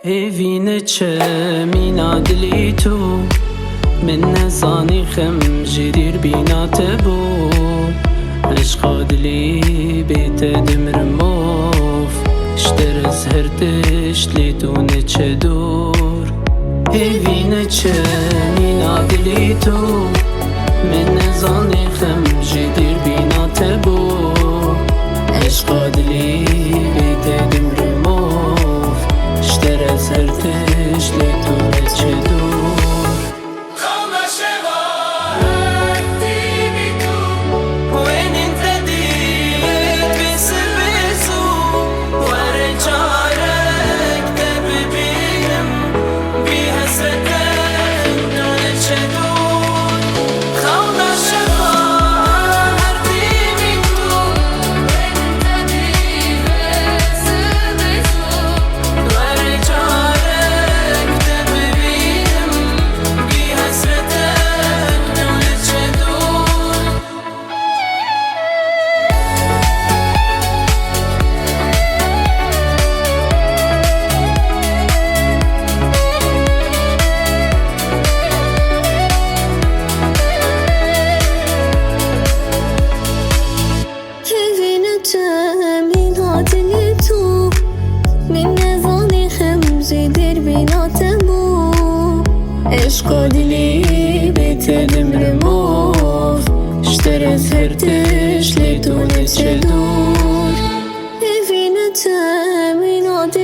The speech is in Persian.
هیوینه چه مینادلی تو من نزانی خم جدیر بینات بو عشقا دلی بیت دمرموف اشتر زهرتش لیتونه چه دور هیوینه چه مینادلی تو من نزانی خم جدیر بینات بو عشقا دلی بیت دمرموف اشتر زهرتش لیتونه چه دور عشقا دلی بیتدم رموف اشتر زهرتش لیتونه چه دور هفینه تمینات